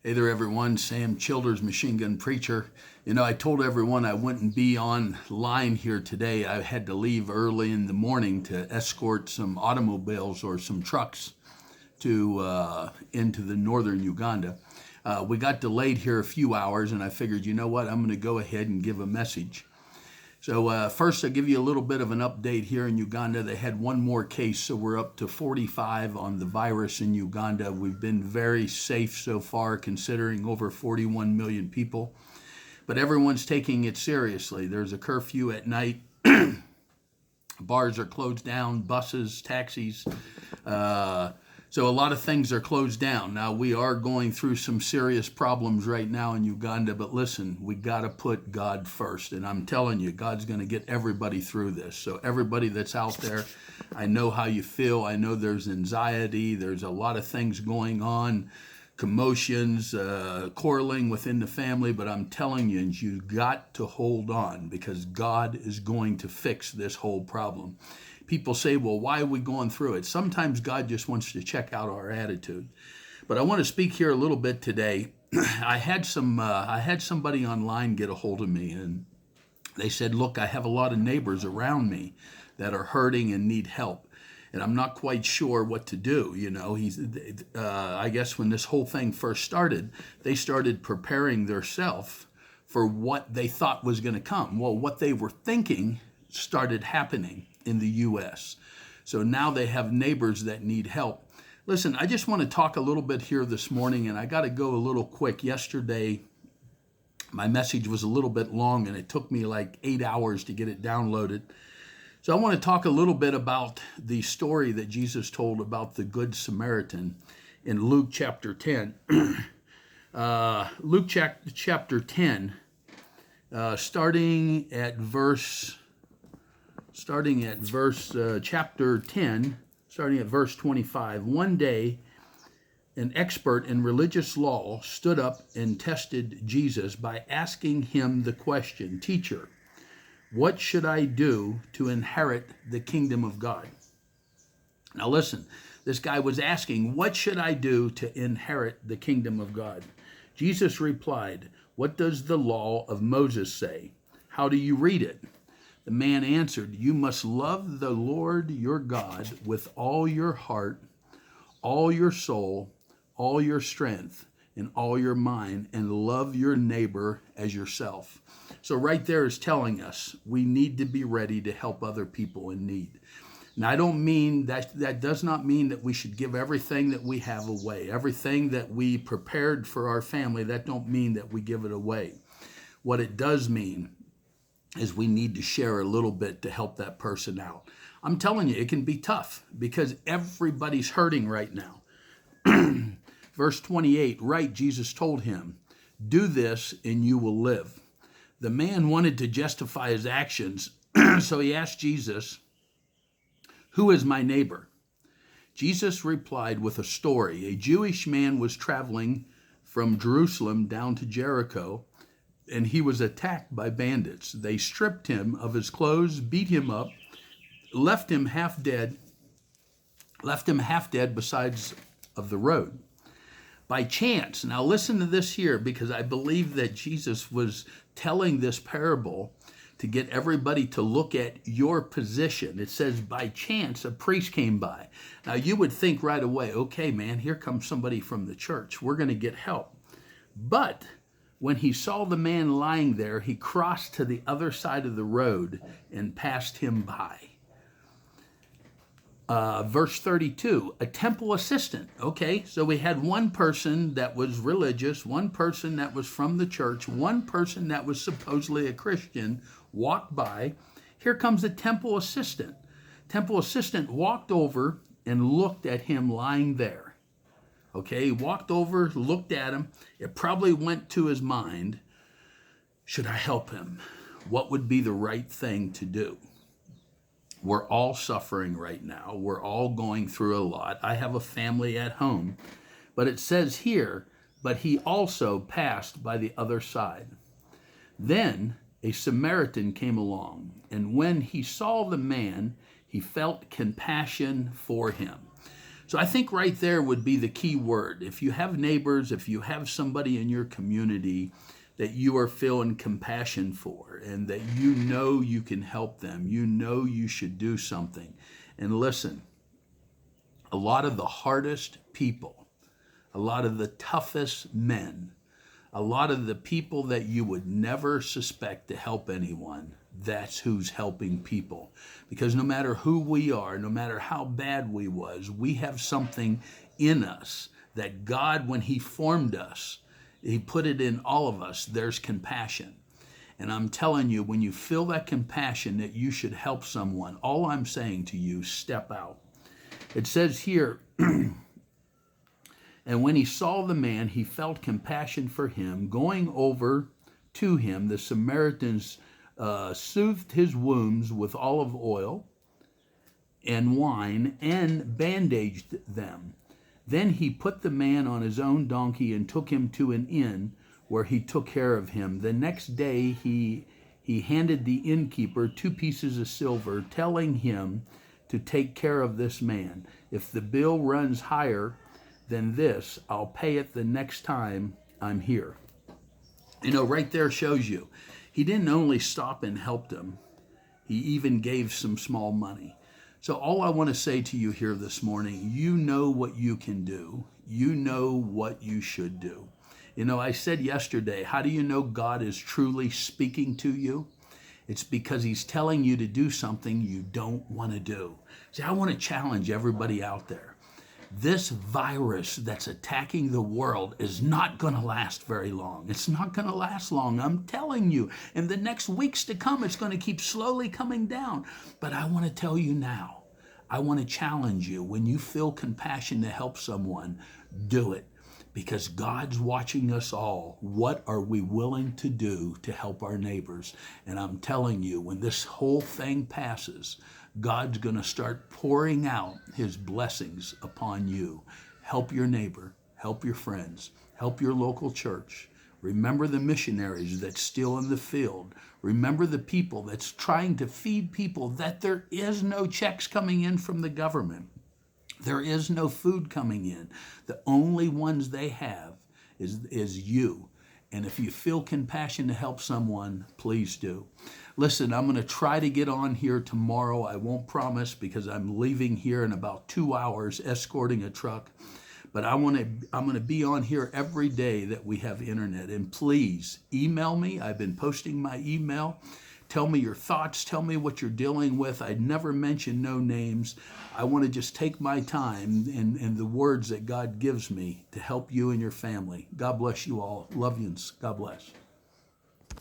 Hey there, everyone. Sam Childers, Machine Gun Preacher. You know, I told everyone I wouldn't be online here today. I had to leave early in the morning to escort some automobiles or some trucks to into the northern Uganda. We got delayed here a few hours, and I figured, you know what, I'm going to go ahead and give a message. So first, I'll give you a little bit of an update here in Uganda. They had one more case, so we're up to 45 on the virus in Uganda. We've been very safe so far, considering over 41 million people. But everyone's taking it seriously. There's a curfew at night. Bars are closed down, buses, taxis. So a lot of things are closed down. Now, we are going through some serious problems right now in Uganda, but listen, we got to put God first. And I'm telling you, God's going to get everybody through this. So everybody that's out there, I know how you feel. I know there's anxiety. There's a lot of things going on, commotions, quarreling within the family, but I'm telling you, you got to hold on because God is going to fix this whole problem. People say, well, why are we going through it? Sometimes God just wants to check out our attitude. But I want to speak here a little bit today. I had somebody online get a hold of me, and they said, look, I have a lot of neighbors around me that are hurting and need help, and I'm not quite sure what to do. You know, I guess when this whole thing first started, they started preparing themselves for what they thought was going to come. Well, what they were thinking started happening in the U.S. So now they have neighbors that need help. Listen, I just want to talk a little bit here this morning, and I got to go a little quick. Yesterday, my message was a little bit long, and it took me like 8 hours to get it downloaded. So I want to talk a little bit about the story that Jesus told about the Good Samaritan in Luke chapter 10. Luke chapter 10, starting at chapter 10, starting at verse 25. One day, an expert in religious law stood up and tested Jesus by asking him the question, "Teacher, what should I do to inherit the kingdom of God?" Now listen, this guy was asking, what should I do to inherit the kingdom of God? Jesus replied, "What does the law of Moses say? How do you read it?" The man answered, "You must love the Lord your God with all your heart, all your soul, all your strength, and all your mind, and love your neighbor as yourself." So right there is telling us we need to be ready to help other people in need. Now, I don't mean that does not mean that we should give everything that we have away. Everything that we prepared for our family, that don't mean that we give it away. What it does mean is we need to share a little bit to help that person out. I'm telling you, it can be tough because everybody's hurting right now. Verse 28, right, Jesus told him, "Do this and you will live." The man wanted to justify his actions, so he asked Jesus, "Who is my neighbor?" Jesus replied with a story. A Jewish man was traveling from Jerusalem down to Jericho, and he was attacked by bandits. They stripped him of his clothes, beat him up, left him half dead besides of the road. By chance, now listen to this here, because I believe that Jesus was telling this parable to get everybody to look at your position. It says, by chance, a priest came by. Now you would think right away, okay, man, here comes somebody from the church. We're going to get help. But when he saw the man lying there, he crossed to the other side of the road and passed him by. Verse 32, a temple assistant. Okay, so we had one person that was religious, one person that was from the church, one person that was supposedly a Christian walked by. Here comes a temple assistant. Temple assistant walked over and looked at him lying there. Okay, he walked over, looked at him. It probably went to his mind, should I help him? What would be the right thing to do? We're all suffering right now. We're all going through a lot. I have a family at home. But it says here, but he also passed by the other side. Then a Samaritan came along, and when he saw the man, he felt compassion for him. So I think right there would be the key word. If you have neighbors, if you have somebody in your community that you are feeling compassion for and that you know you can help them, you know you should do something. And listen, a lot of the hardest people, a lot of the toughest men, a lot of the people that you would never suspect to help anyone, that's who's helping people. Because no matter who we are, no matter how bad we was, we have something in us that God, when he formed us, he put it in all of us. There's compassion. And I'm telling you, when you feel that compassion that you should help someone, all I'm saying to you, step out. It says here, and when he saw the man, he felt compassion for him. Going over to him, the Samaritans soothed his wounds with olive oil and wine and bandaged them. Then he put the man on his own donkey and took him to an inn where he took care of him. The next day he handed the innkeeper 2 pieces of silver, telling him to take care of this man. If the bill runs higher than this, I'll pay it the next time I'm here. You know, right there shows you, he didn't only stop and helped him, he even gave some small money. So all I want to say to you here this morning, you know what you can do. You know what you should do. You know, I said yesterday, how do you know God is truly speaking to you? It's because he's telling you to do something you don't want to do. See, I want to challenge everybody out there. This virus that's attacking the world is not going to last very long. It's not going to last long. I'm telling you, in the next weeks to come, it's going to keep slowly coming down. But I want to tell you now, I want to challenge you. When you feel compassion to help someone, do it. Because God's watching us all. What are we willing to do to help our neighbors? And I'm telling you, when this whole thing passes, God's going to start pouring out his blessings upon you. Help your neighbor, help your friends, help your local church. Remember the missionaries that's still in the field. Remember the people that's trying to feed people that there is no checks coming in from the government. There is no food coming in. The only ones they have is you. And if you feel compassion to help someone, please do. Listen, I'm going to try to get on here tomorrow. I won't promise because I'm leaving here in about 2 hours escorting a truck. But I'm going to be on here every day that we have internet. And please email me. I've been posting my email. Tell me your thoughts. Tell me what you're dealing with. I never mention no names. I want to just take my time and the words that God gives me to help you and your family. God bless you all. Love yous. God bless.